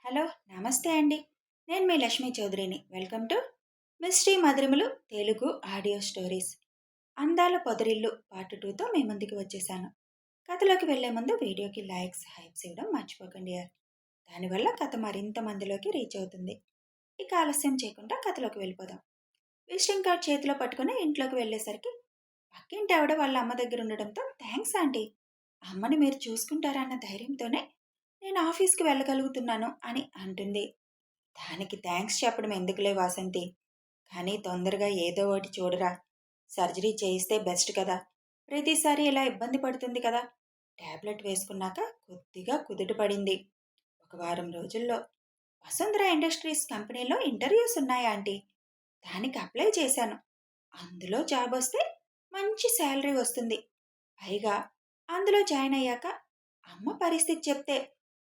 Hello, నమస్తే అండి. నేను మీ లక్ష్మీ చౌదరిని. వెల్కమ్ టు మిస్టరీ మధురిమలు తెలుగు ఆడియో స్టోరీస్. అందాల పొదరిల్లు పార్ట్ 2తో మీ ముందుకు వచ్చేసాను. కథలోకి వెళ్లే ముందు వీడియోకి లైక్స్, హైప్స్ ఇవ్వడం మర్చిపోకండి యార్. దానివల్ల కథ మరింత మందిలోకి రీచ్ అవుతుంది. ఇక ఆలస్యం చేయకుండా కథలోకి వెళ్ళిపోదాం. విజిటింగ్ కార్డ్ చేతిలో పట్టుకుని ఇంట్లోకి వెళ్ళేసరికి పక్కింటి ఆవిడ వాళ్ళ అమ్మ దగ్గర ఉండడంతో థ్యాంక్స్ ఆంటీ. అమ్మని మీరు చూసుకుంటారా అన్న ధైర్యంతోనే నేను ఆఫీస్కి వెళ్ళగలుగుతున్నాను అని అంటుంది. దానికి థ్యాంక్స్ చెప్పడం ఎందుకులే వాసంతి. కానీ తొందరగా ఏదో ఒకటి చూడరా. సర్జరీ చేయిస్తే బెస్ట్ కదా. ప్రతిసారి ఇలా ఇబ్బంది పడుతుంది కదా. టాబ్లెట్ వేసుకున్నాక కొద్దిగా కుదుట పడింది. ఒక వారం రోజుల్లో వసుంధర ఇండస్ట్రీస్ కంపెనీలో ఇంటర్వ్యూస్ ఉన్నాయి ఆంటీ. దానికి అప్లై చేశాను. అందులో జాబ్ వస్తే మంచి శాలరీ వస్తుంది. పైగా అందులో జాయిన్ అయ్యాక అమ్మ పరిస్థితి చెప్తే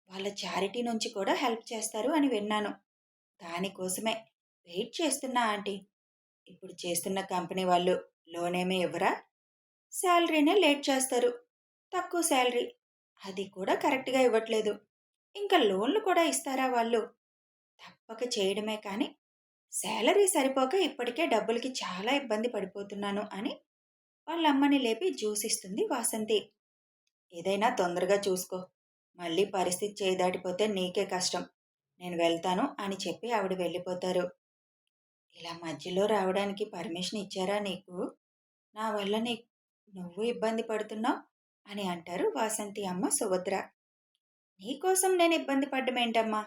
వాళ్ళ చారిటీ నుంచి కూడా హెల్ప్ చేస్తారు అని విన్నాను. దానికోసమే వెయిట్ చేస్తున్నా ఆంటీ. ఇప్పుడు చేస్తున్న కంపెనీ వాళ్ళు లోన్ ఏమీ ఇవ్వరా? శాలరీనే లేట్ చేస్తారు. తక్కువ శాలరీ. అది కూడా కరెక్ట్గా ఇవ్వట్లేదు. ఇంకా లోన్లు కూడా ఇస్తారా వాళ్ళు? తప్పక చేయడమే కానీ శాలరీ సరిపోక ఇప్పటికే డబ్బులకి చాలా ఇబ్బంది పడిపోతున్నాను అని వాళ్ళ అమ్మని లేపి జ్యూస్ ఇస్తుంది వాసంతి. ఏదైనా తొందరగా చూసుకో. మళ్ళీ పరిస్థితి చేయి దాటిపోతే నీకే కష్టం. నేను వెళ్తాను అని చెప్పి ఆవిడ వెళ్ళిపోతారు. ఇలా మధ్యలో రావడానికి పర్మిషన్ ఇచ్చారా నీకు? నా వల్ల నువ్వు ఇబ్బంది పడుతున్నావు అని అంటారు వాసంతి అమ్మ సుభద్ర. నీకోసం నేను ఇబ్బంది పడ్డమేంటమ్మా?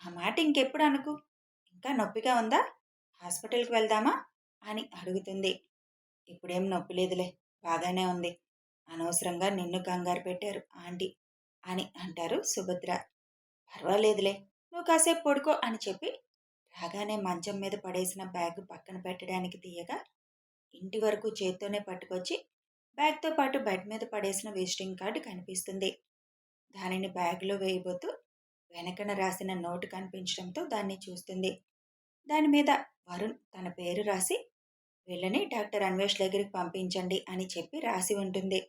ఆ మాట ఇంకెప్పుడు అనుకు. ఇంకా నొప్పిగా ఉందా? హాస్పిటల్కి వెళ్దామా అని అడుగుతుంది. ఇప్పుడేం నొప్పి లేదులే, బాగానే ఉంది. అనవసరంగా నిన్ను కంగారు పెట్టారు ఆంటీ అని అంటారు సుభద్ర. పర్వాలేదులే, నువ్వు కాసేపు పడుకో అని చెప్పి రాగానే మంచం మీద పడేసిన బ్యాగ్ పక్కన పెట్టడానికి తీయగా ఇంటి వరకు చేత్తోనే పట్టుకొచ్చి బ్యాగ్తో పాటు బెడ్ మీద పడేసిన విజిటింగ్ కార్డు కనిపిస్తుంది. దానిని బ్యాగ్లో వేయబోతూ వెనకన రాసిన నోటు కనిపించడంతో దాన్ని చూస్తుంది. దాని మీద వరుణ్ తన పేరు రాసి వీళ్ళని డాక్టర్ అన్వేష్ దగ్గరికి పంపించండి అని చెప్పి రాసి ఉంటుంది.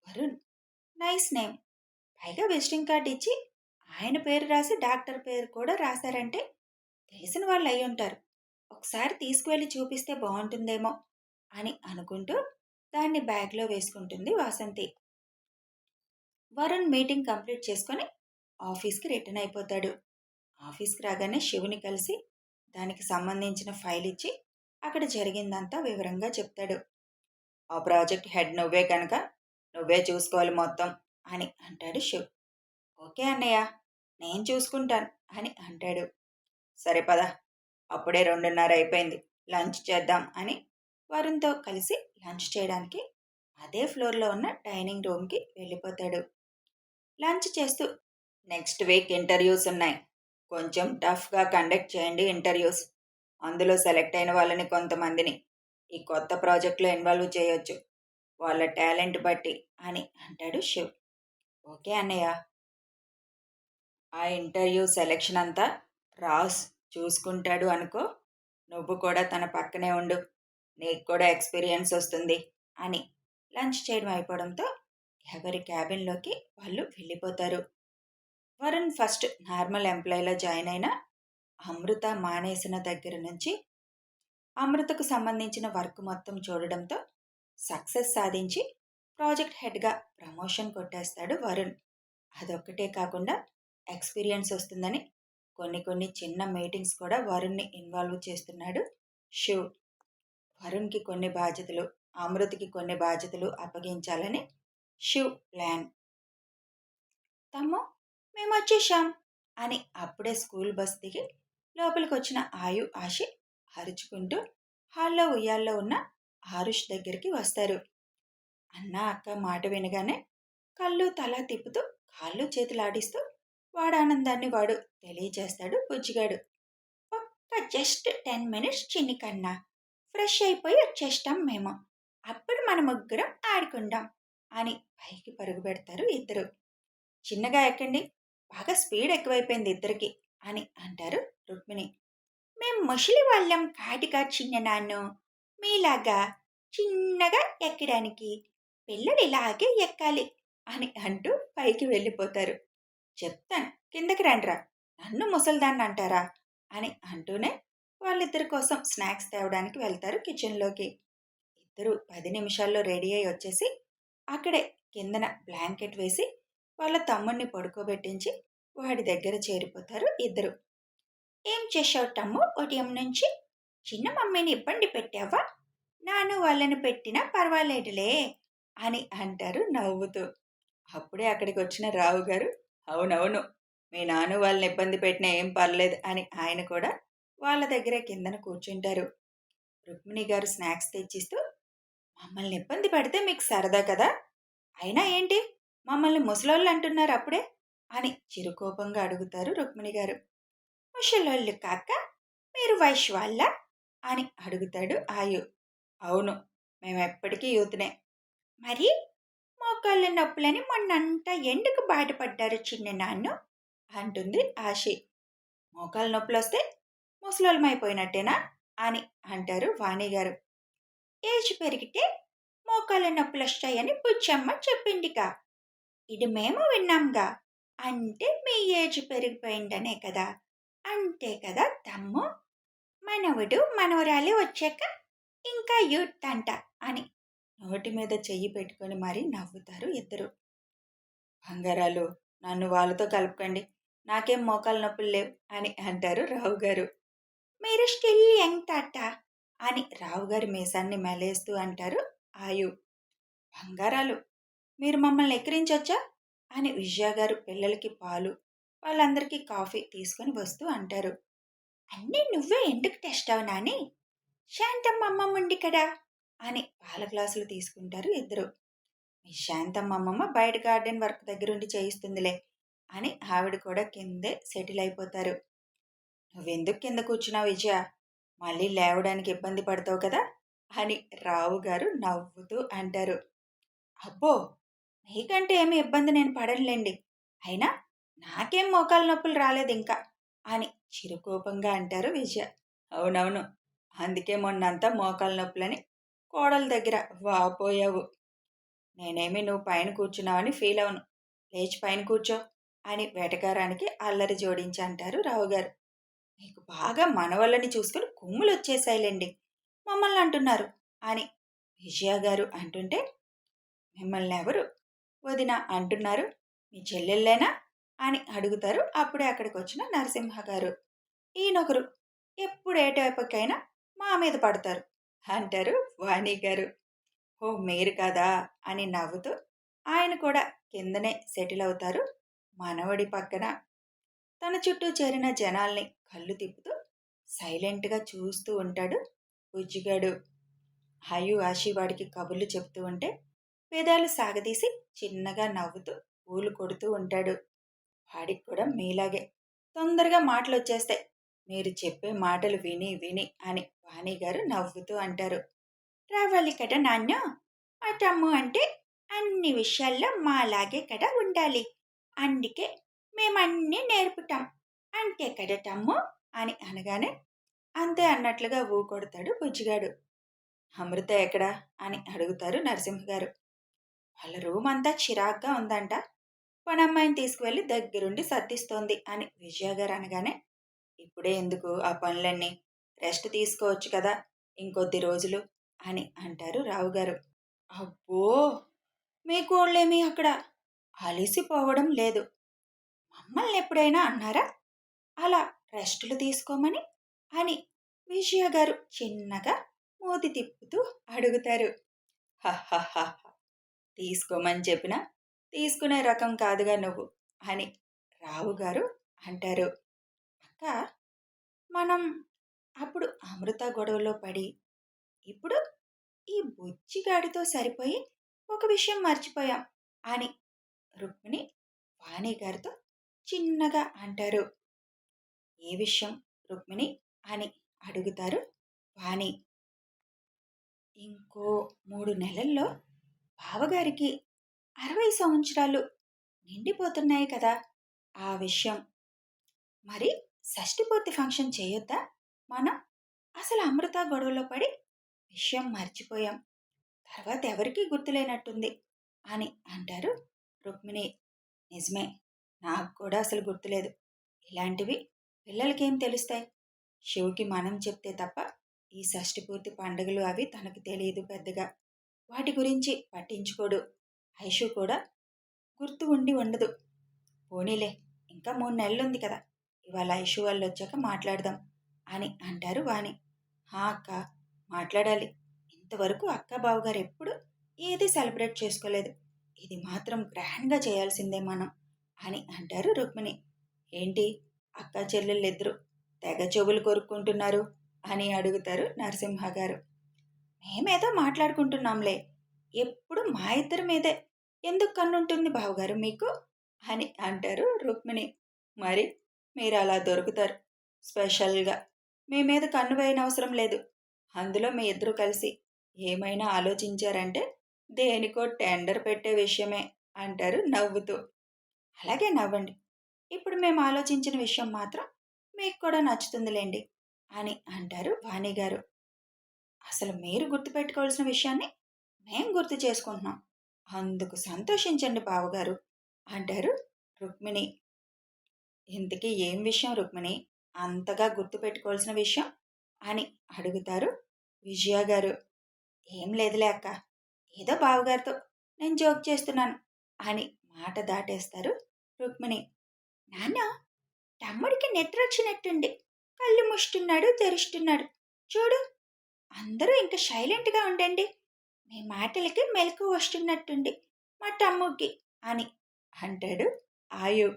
Varun, nice name. పైగా విజిటింగ్ కార్డు ఇచ్చి ఆయన పేరు రాసి డాక్టర్ పేరు కూడా రాశారంటే తెలిసిన వాళ్ళు అయి ఉంటారు. ఒకసారి తీసుకువెళ్ళి చూపిస్తే బాగుంటుందేమో అని అనుకుంటూ దాన్ని బ్యాగ్లో వేసుకుంటుంది వాసంతి. వరుణ్ మీటింగ్ కంప్లీట్ చేసుకొని ఆఫీస్కి రిటర్న్ అయిపోతాడు. ఆఫీస్కి రాగానే శివుని కలిసి దానికి సంబంధించిన ఫైల్ ఇచ్చి అక్కడ జరిగిందంతా వివరంగా చెప్తాడు. ఆ ప్రాజెక్ట్ హెడ్ నువ్వే కనుక నువ్వే చూసుకోవాలి మొత్తం అని అంటాడు శివ్. ఓకే అన్నయ్య, నేను చూసుకుంటాను అని అంటాడు. సరే పద, అప్పుడే 2:30 అయిపోయింది, లంచ్ చేద్దాం అని వరుణ్తో కలిసి లంచ్ చేయడానికి అదే ఫ్లోర్లో ఉన్న డైనింగ్ రూమ్కి వెళ్ళిపోతాడు. లంచ్ చేస్తూ నెక్స్ట్ వీక్ ఇంటర్వ్యూస్ ఉన్నాయి. కొంచెం టఫ్గా కండక్ట్ చేయండి ఇంటర్వ్యూస్. అందులో సెలెక్ట్ అయిన వాళ్ళని కొంతమందిని ఈ కొత్త ప్రాజెక్ట్లో ఇన్వాల్వ్ చేయొచ్చు, వాళ్ళ టాలెంట్ బట్టి అని అంటాడు శివ్. ఓకే అన్నయ్య. ఆ ఇంటర్వ్యూ సెలెక్షన్ అంతా రాస్ చూసుకుంటాడు అనుకో. నువ్వు కూడా తన పక్కనే ఉండు, నీకు కూడా ఎక్స్పీరియన్స్ వస్తుంది అని లంచ్ చేయడం అయిపోవడంతో ఎవరి క్యాబిన్లోకి వాళ్ళు వెళ్ళిపోతారు. వరుణ్ ఫస్ట్ నార్మల్ ఎంప్లాయీలో జాయిన్ అయిన అమృత మానేసిన దగ్గర నుంచి అమృతకు సంబంధించిన వర్క్ మొత్తం చూడడంతో సక్సెస్ సాధించి ప్రాజెక్ట్ హెడ్గా ప్రమోషన్ కొట్టేస్తాడు వరుణ్. అదొక్కటే కాకుండా ఎక్స్పీరియన్స్ వస్తుందని కొన్ని చిన్న మీటింగ్స్ కూడా వరుణ్ని ఇన్వాల్వ్ చేస్తున్నాడు శివ్. వరుణ్కి కొన్ని బాధ్యతలు, అమృతకి కొన్ని బాధ్యతలు అప్పగించాలని శివ్ ప్లాన్. తమ్ము, మేము వచ్చేసాం అని అప్పుడే స్కూల్ బస్ దిగి లోపలికి వచ్చిన ఆయు ఆశి అరుచుకుంటూ హాల్లో ఉయ్యాల్లో ఉన్న ఆరుష్ దగ్గరికి వస్తారు. అన్న అక్క మాట వినగానే కళ్ళు తల తిప్పుతూ కాళ్ళు చేతులు ఆడిస్తూ వాడు ఆనందాన్ని వాడు తెలియజేస్తాడు బుజ్జిగాడు. ఒక్క జస్ట్ 10 minutes చిన్ని కన్నా, ఫ్రెష్ అయిపోయి వచ్చేస్తాం మేము, అప్పుడు మన ముగ్గురం ఆడుకుందాం అని పైకి పరుగు పెడతారు ఇద్దరు. చిన్నగా ఎక్కండి, బాగా స్పీడ్ ఎక్కువైపోయింది ఇద్దరికి అని అంటారు రుక్మిణి. మేం ముసలి వాళ్ళం కాటిగా చిన్న నాన్ను, మీలాగా చిన్నగా ఎక్కడానికి, పిల్లలు ఇలాగే ఎక్కాలి అని అంటూ పైకి వెళ్ళిపోతారు. చెప్తాను, కిందకి రండ్రా, నన్ను ముసల్దాన్ని అంటారా అని అంటూనే వాళ్ళిద్దరి కోసం స్నాక్స్ తేవడానికి వెళ్తారు కిచెన్లోకి. ఇద్దరు 10 నిమిషాల్లో రెడీ అయి వచ్చేసి అక్కడే కిందన బ్లాంకెట్ వేసి వాళ్ళ తమ్ముణ్ణి పడుకోబెట్టించి వాడి దగ్గర చేరిపోతారు ఇద్దరు. ఏం చేశావు తమ్ము ఉదయం నుంచి? చిన్న మమ్మీని ఇబ్బంది పెట్టావా? నాను వాళ్ళని పెట్టినా పర్వాలేదులే అని అంటారు నవ్వుతూ. అప్పుడే అక్కడికి వచ్చిన రావు గారు, అవునవును, మీ నాన్న వాళ్ళని ఇబ్బంది పెట్టినా ఏం పర్లేదు అని ఆయన కూడా వాళ్ళ దగ్గర కిందన కూర్చుంటారు. రుక్మిణి గారు స్నాక్స్ తెచ్చిస్తూ, మమ్మల్ని ఇబ్బంది పెడితే మీకు సరదా కదా, అయినా ఏంటి మమ్మల్ని ముసలోళ్ళు అంటున్నారు అప్పుడే అని చిరుకోపంగా అడుగుతారు రుక్మిణి గారు. ముసలోళ్ళు కాక మీరు వయసు వాళ్ళ అని అడుగుతాడు ఆయు. అవును, మేమెప్పటికీ యూత్నే. మరి మోకాళ్ళ నొప్పులని మొన్నంతా ఎందుకు బాధపడ్డారు చిన్న నాన్ను అంటుంది ఆశి. మోకాళ్ళ నొప్పులొస్తే ముసలోళ్ళమైపోయినట్టేనా అని అంటారు వాణిగారు. ఏజ్ పెరిగితే మోకాళ్ళ నొప్పులొస్తాయని బుచ్చమ్మ చెప్పిందిగా, ఇది మేము విన్నాంగా. అంటే మీ ఏజ్ పెరిగిపోయిందనే కదా. అంతే కదా తమ్ము. మనవడు మనవరాలు వచ్చాక ఇంకా యూత్ అంట అని నోటి మీద చెయ్యి పెట్టుకొని మరీ నవ్వుతారు ఇద్దరు. బంగారాలు, నన్ను వాళ్ళతో కలపకండి, నాకేం మోకాలు నొప్పులు లేవు అని అంటారు రావు గారు. మీరు స్టిల్ యంగ్ తాత అని రావు గారి మీసాన్ని మెలేస్తూ అంటారు ఆయు. బంగారాలు, మీరు మమ్మల్ని ఎక్కిరించొచ్చా అని విజయ గారు పిల్లలకి పాలు వాళ్ళందరికీ కాఫీ తీసుకొని వస్తూ అంటారు. అన్నీ నువ్వే ఎందుకు తెస్తావు నాని, శాంతమ్మ అమ్మమ్మ ఉంది కదా అని పాల గ్లాసులు తీసుకుంటారు ఇద్దరు. మీ శాంతమ్మ అమ్మమ్మ బయట గార్డెన్ వర్క్ దగ్గరుండి చేయిస్తుందిలే అని ఆవిడ కూడా కిందే సెటిల్ అయిపోతారు. నువ్వెందుకు కింద కూర్చున్నావు విజయ, మళ్ళీ లేవడానికి ఇబ్బంది పడతావు కదా అని రావు గారు నవ్వుతూ అంటారు. అబ్బో, నీకంటే ఏమి ఇబ్బంది నేను పడనులేండి, అయినా నాకేం మోకాలు నొప్పులు రాలేదు ఇంకా అని చిరుకోపంగా అంటారు విజయ. అవునవును, అందుకే మొన్నంతా మోకాలు నొప్పులని కోడల దగ్గర వాపోయావు. నేనేమి నువ్వు పైన కూర్చున్నావని ఫీల్ అవును, లేచి పైన కూర్చో అని వెటకారానికి అల్లరి జోడించి అంటారు రావుగారు. మీకు బాగా మనవళ్ళని చూసుకుని కొమ్ములు వచ్చేసాయిలేండి, మమ్మల్ని అంటున్నారు అని విజయ గారు అంటుంటే, మిమ్మల్ని ఎవరు వదిన అంటున్నారు, మీ చెల్లెళ్ళేనా అని అడుగుతారు అప్పుడే అక్కడికి వచ్చిన నరసింహ గారు. ఈయనొకరు, ఎప్పుడు ఏటైపకైనా మా మీద పడతారు అంటారు వాణి గారు. ఓ మీరు కాదా అని నవ్వుతూ ఆయన కూడా కిందనే సెటిల్ అవుతారు మనవడి పక్కన. తన చుట్టూ చేరిన జనాల్ని కళ్ళు తిప్పుతూ సైలెంట్గా చూస్తూ ఉంటాడు బుజ్జిగాడు. హయు ఆశి వాడికి కబుర్లు చెప్తూ ఉంటే పేదాలు సాగదీసి చిన్నగా నవ్వుతూ పూలు కొడుతూ ఉంటాడు. వాడికి కూడా మీలాగే తొందరగా మాటలు వచ్చేస్తాయి, మీరు చెప్పే మాటలు విని విని అని వాణి గారు నవ్వుతూ అంటారు. రావాలి కదా నాన్న, ఆ తమ్ము అంటే అన్ని విషయాల్లో మాలాగే కదా ఉండాలి, అందుకే మేమన్నీ నేర్పుతాం, అంతే కదా తమ్ము అని అనగానే అంతే అన్నట్లుగా ఊకొడతాడు బుజ్జిగాడు. అమృత ఎక్కడా అని అడుగుతారు నరసింహ గారు. వాళ్ళ రూమ్ అంతా చిరాగ్గా ఉందంట, పనమ్మాయిని తీసుకువెళ్ళి దగ్గరుండి సర్దిస్తోంది అని విజయ గారు అనగానే, ఇప్పుడే ఎందుకు ఆ పనులన్నీ, రెస్ట్ తీసుకోవచ్చు కదా ఇంకొద్ది రోజులు అని అంటారు రావుగారు. అబ్బో, మీ కోళ్ళేమీ అక్కడ అలిసిపోవడం లేదు, మమ్మల్ని ఎప్పుడైనా అన్నారా అలా రెస్టులు తీసుకోమని అని విజయ గారు చిన్నగా మూతి తిప్పుతూ అడుగుతారు. హహహహ, తీసుకోమని చెప్పినా తీసుకునే రకం కాదుగా నువ్వు అని రావుగారు అంటారు. అక్క, మనం అప్పుడు అమృత గొడవలో పడి ఇప్పుడు ఈ బుజ్జిగాడితో సరిపోయి ఒక విషయం మర్చిపోయాం అని రుక్మిణి వాణి గారితో చిన్నగా అంటారు. ఏ విషయం రుక్మిణి అని అడుగుతారు వాణి. ఇంకో 3 నెలల్లో బావగారికి 60 సంవత్సరాలు నిండిపోతున్నాయి కదా, ఆ విషయం. మరి షష్ఠిపూర్తి ఫంక్షన్ చేయొద్దా మనం, అసలు అమృత గొడవలో పడి విషయం మర్చిపోయాం, తర్వాత ఎవరికీ గుర్తులేనట్టుంది అని అంటారు రుక్మిణి. నిజమే, నాకు కూడా అసలు గుర్తులేదు, ఇలాంటివి పిల్లలకేం తెలుస్తాయి? శివుకి మనం చెప్తే తప్ప ఈ షష్ఠి పూర్తి పండుగలు అవి తనకు తెలియదు పెద్దగా. వాటి గురించి పట్టించుకోడు. ఐషు కూడా గుర్తు ఉండి ఉండదు. పోనీలే, ఇంకా 3 నెలలుంది కదా, ఇవాళ ఐషు వాళ్ళు వచ్చాక మాట్లాడదాం అని అంటారు వాణి. హా అక్క, మాట్లాడాలి. ఇంతవరకు అక్క బావగారు ఎప్పుడు ఏది సెలబ్రేట్ చేసుకోలేదు. ఇది మాత్రం గ్రాండ్గా చేయాల్సిందే మనం అని అంటారు రుక్మిణి. ఏంటి, అక్క చెల్లెళ్ళిద్దరూ తెగ చెవులు కొరుక్కుంటున్నారు అని అడుగుతారు నరసింహ గారు. మేమేదో మాట్లాడుకుంటున్నాంలే, ఎప్పుడు మా ఇద్దరి మీదే ఎందుకు కన్నుంటుంది బావగారు మీకు అని అంటారు రుక్మిణి. మరి మీరు అలా దొరుకుతారు స్పెషల్గా. మీ మీద కన్ను వేయనవసరం లేదు. అందులో మీ ఇద్దరు కలిసి ఏమైనా ఆలోచించారంటే దేనికో టెండర్ పెట్టే విషయమే అంటారు నవ్వుతూ. అలాగే నవ్వండి. ఇప్పుడు మేము ఆలోచించిన విషయం మాత్రం మీకు కూడా నచ్చుతుందిలేండి అని అంటారు వాణిగారు. అసలు మీరు గుర్తుపెట్టుకోవాల్సిన విషయాన్ని మేం గుర్తు చేసుకుంటున్నాం, అందుకు సంతోషించండి బావగారు అంటారు రుక్మిణి. ఇంతకీ ఏం విషయం రుక్మిణి, అంతగా గుర్తుపెట్టుకోవాల్సిన విషయం అని అడుగుతారు విజయ గారు. ఏం లేదులే అక్క, ఏదో బావగారితో నేను జోక్ చేస్తున్నాను అని మాట దాటేస్తారు రుక్మిణి. నాన్న, తమ్ముడికి నిద్రొచ్చినట్టుంది. కళ్ళు ముస్తున్నాడు, తెరుస్తున్నాడు. చూడు, అందరూ ఇంకా సైలెంట్గా ఉండండి. మీ మాటలకి మెలకు వస్తున్నట్టుంది మా తమ్ముడికి అని అంటాడు ఆయు.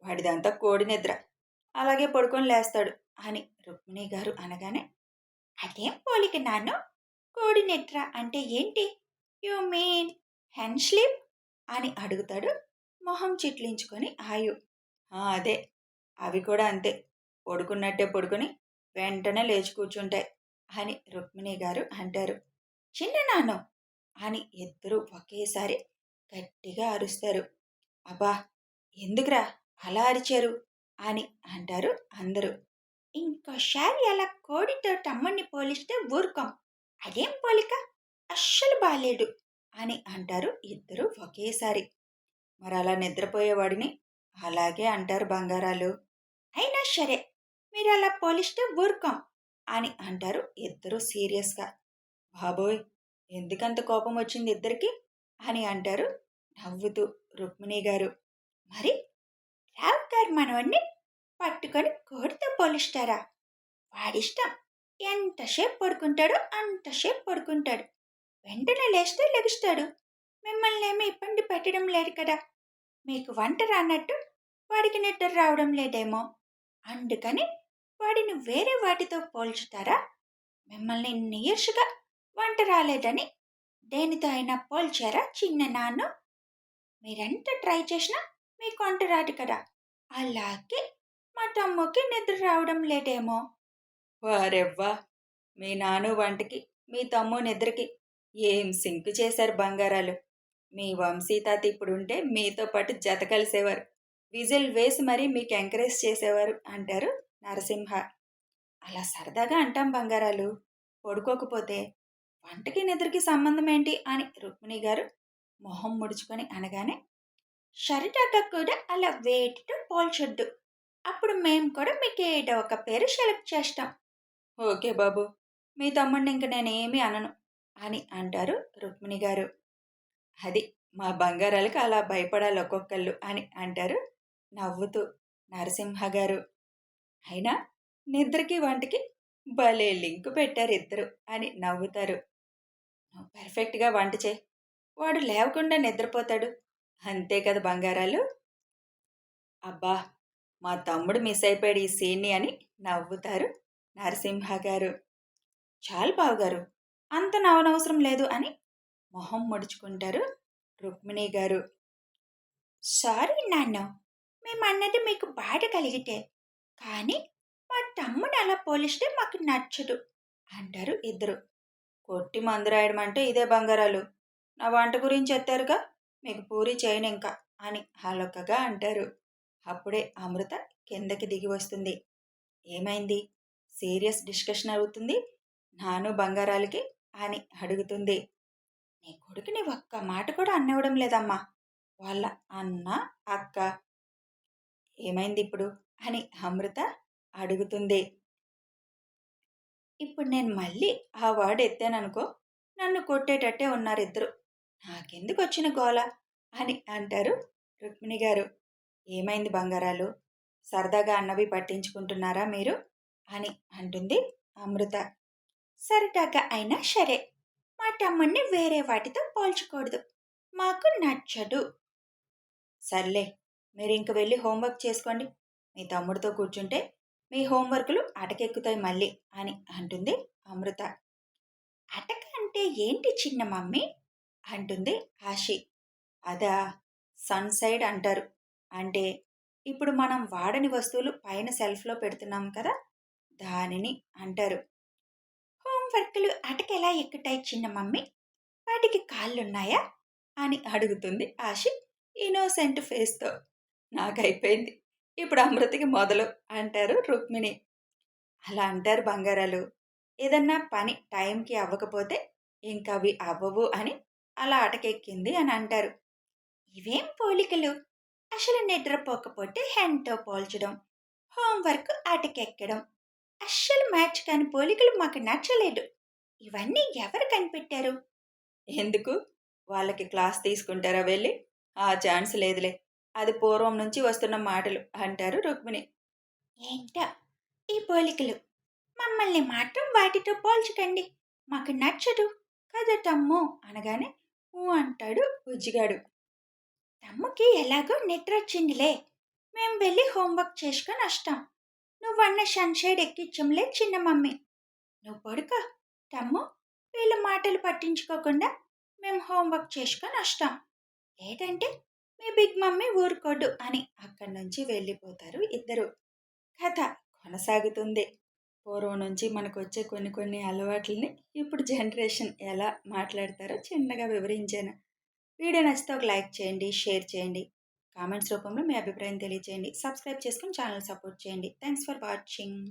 వాడిదంతా కోడి నిద్ర, అలాగే పడుకొని లేస్తాడు అని రుక్మిణి గారు అనగానే, అదేం పోలిక నాన్న, కోడి నిద్ర అంటే ఏంటి? యు మీన్ హెన్ స్లీప్ అని అడుగుతాడు మొహం చిట్లించుకొని ఆయు. అదే, అవి కూడా అంతే, పడుకున్నట్టే పడుకొని వెంటనే లేచి కూర్చుంటాయి అని రుక్మిణి గారు అంటారు. చిన్న నాన్న అని ఇద్దరూ ఒకేసారి గట్టిగా అరుస్తారు. అబ్బా, ఎందుకురా అలా అరిచారు అని అంటారు అందరూ. ఇంకోసారి అలా కోడితో తమ్ముడిని పోలిస్తే ఊరుకోం. అదేం పోలిక, అస్సలు బాలేడు అని అంటారు ఇద్దరు ఒకేసారి. మరి అలా నిద్రపోయేవాడిని అలాగే అంటారు బంగారాలు. అయినా సరే, మీరు అలా పోలిస్తే ఊరుకోం అని అంటారు ఇద్దరు సీరియస్గా. బాబోయ్, ఎందుకంత కోపం వచ్చింది ఇద్దరికి అని అంటారు నవ్వుతూ రుక్మిణి గారు. మరి రావు గారు మనవణ్ణి పట్టుకొని కోడితో పోలిస్తారా? వాడిష్టం, ఎంతసేపు పడుకుంటాడో అంతసేపు పడుకుంటాడు, వెంటనే లేస్తే లెగుస్తాడు. మిమ్మల్ని ఏమీ ఇబ్బంది పెట్టడం లేదు కదా. మీకు వంట రానట్టు వాడికి నిద్ర రావడం లేదేమో, అందుకని వాడిని వేరే వాటితో పోల్చుతారా? మిమ్మల్ని నీర్సుగా వంట రాలేదని దేనితో అయినా పోల్చారా చిన్న నాన్న? మీరెంత ట్రై చేసినా మీకు వంట రాదు కదా, అలాగే మా తమ్ముకి నిద్ర రావడం లేదేమో. వారెవ్వా, మీ నాన్న వంటకి మీ తమ్ము నిద్రకి ఏం సింకు చేశారు బంగారాలు. మీ వంశీతాత ఇప్పుడుంటే మీతో పాటు జత కలిసేవారు, విజిల్ వేసి మరీ మీకు ఎంకరేజ్ చేసేవారు అంటారు నరసింహ. అలా సరదాగా అంటాం బంగారాలు, పడుకోకపోతే వంటకి నిద్రకి సంబంధం ఏంటి అని రుక్మిణి గారు మొహం ముడుచుకొని అనగానే, సరదాగా కూడా అలా వేటితో పోల్చొద్దు. అప్పుడు మేము కూడా మీకు ఏదో ఒక పేరు సెలెక్ట్ చేస్తాం. ఓకే బాబు, మీ తమ్ముడిని ఇంక నేనేమీ అనను అని అంటారు రుక్మిణి గారు. అది మా బంగారాలకు అలా భయపడాలి ఒక్కొక్కళ్ళు అని అంటారు నవ్వుతూ నరసింహ గారు. అయినా నిద్రకి వంటకి భలే లింకు పెట్టారు ఇద్దరు అని నవ్వుతారు. నువ్వు పర్ఫెక్ట్గా వంట చేయి, వాడు లేవకుండా నిద్రపోతాడు, అంతే కదా బంగారాలు. అబ్బా, మా తమ్ముడు మిస్ అయిపోయాడు ఈ సీన్ని అని నవ్వుతారు నరసింహ గారు. చాలు బావగారు, అంత నవ్వనవసరం లేదు అని మొహం ముడుచుకుంటారు రుక్మిణి గారు. సారీ నాన్న, మేమన్నది మీకు బాధ కలిగితే, కానీ మా తమ్ముడు అలా పోలిస్తే మాకు నచ్చదు అంటారు ఇద్దరు. కొట్టి మందు రాయడం అంటే ఇదే బంగారాలు. నా వంట గురించి ఎత్తారుగా, మీకు పూరి చేయను ఇంకా అని అలొక్కగా అంటారు. అప్పుడే అమృత కిందకి దిగి వస్తుంది. ఏమైంది, సీరియస్ డిస్కషన్ అవుతుంది నాను బంగారాలకి అని అడుగుతుంది. నీ కొడుకుని ఒక్క మాట కూడా అన్నివ్వడం లేదమ్మా, వాళ్ళ అన్న అక్క. ఏమైంది ఇప్పుడు అని అమృత అడుగుతుంది. ఇప్పుడు నేను మళ్ళీ ఆ వర్డ్ ఎత్తాననుకో, నన్ను కొట్టేటట్టే ఉన్నారిద్దరు. నాకెందుకొచ్చిన గోల అని అంటారు రుక్మిణి గారు. ఏమైంది బంగారాలు? సరదాగా అన్నవి పట్టించుకుంటున్నారా మీరు అని అంటుంది అమృత. సరదాగా అయినా సరే, మా తమ్ముణ్ణి వేరే వాటితో పోల్చకూడదు, మాకు నచ్చదు. సర్లే, మీరు ఇంక వెళ్ళి హోంవర్క్ చేసుకోండి. మీ తమ్ముడితో కూర్చుంటే మీ హోంవర్కులు అటకెక్కుతాయి మళ్ళీ అని అంటుంది అమృత. అటక అంటే ఏంటి చిన్న మమ్మీ అంటుంది ఆషి. అదా, సన్ సైడ్ అంటారు. అంటే ఇప్పుడు మనం వాడని వస్తువులు పైన సెల్ఫ్లో పెడుతున్నాం కదా, దానిని అంటారు. హోంవర్క్లు అటకెలా ఎక్కుతాయి చిన్న మమ్మీ? వాటికి కాళ్ళున్నాయా అని అడుగుతుంది ఆషి ఇన్నోసెంట్ ఫేస్తో. నాకైపోయింది, ఇప్పుడు అమృతకి మొదలు అంటారు రుక్మిణి. అలా అంటారు బంగారాలు. ఏదన్నా పని టైంకి అవ్వకపోతే ఇంకవి అవ్వవు అని అలా అటకెక్కింది అని అంటారు. ఇవేం పోలికలు? అసలు నిద్రపోకపోతే హ్యాండ్తో పోల్చడం, హోంవర్క్ అటకెక్కడం, అస్సలు మ్యాచ్ కాని పోలికలు మాకు నచ్చలేదు. ఇవన్నీ ఎవరు కనిపెట్టారు? ఎందుకు? వాళ్ళకి క్లాస్ తీసుకుంటారా వెళ్ళి? ఆ ఛాన్స్ లేదులే, అది పూర్వం నుంచి వస్తున్న మాటలు అంటారు రుక్మిణి. ఏంటో ఈ పోలికలు, మమ్మల్ని మాత్రం వాటితో పోల్చకండి, మాకు నచ్చదు కదా తమ్ము అనగానే ఊ అంటాడు బుజ్జిగాడు. తమ్ముకి ఎలాగో నిద్రొచ్చిందిలే, మేం వెళ్ళి హోంవర్క్ చేసుకొని వస్తాం. నువ్వన్న సన్షైడ్ ఎక్కించంలే చిన్న మమ్మీ. నువ్వు పడుకో తమ్ము, వీళ్ళ మాటలు పట్టించుకోకుండా మేము హోంవర్క్ చేసుకొని వస్తాం. లేదంటే మీ బిగ్ మమ్మీ ఊరుకోడు అని అక్కడి నుంచి వెళ్ళిపోతారు ఇద్దరు. కథ కొనసాగుతుంది. పూర్వం నుంచి మనకు వచ్చే కొన్ని కొన్ని అలవాట్లని ఇప్పుడు జనరేషన్ ఎలా మాట్లాడతారో చిన్నగా వివరించాను. వీడియో నచ్చితే ఒక లైక్ చేయండి, షేర్ చేయండి, కామెంట్స్ రూపంలో మీ అభిప్రాయం తెలియచేయండి, సబ్స్క్రైబ్ చేసుకుని ఛానల్ సపోర్ట్ చేయండి. Thanks for watching.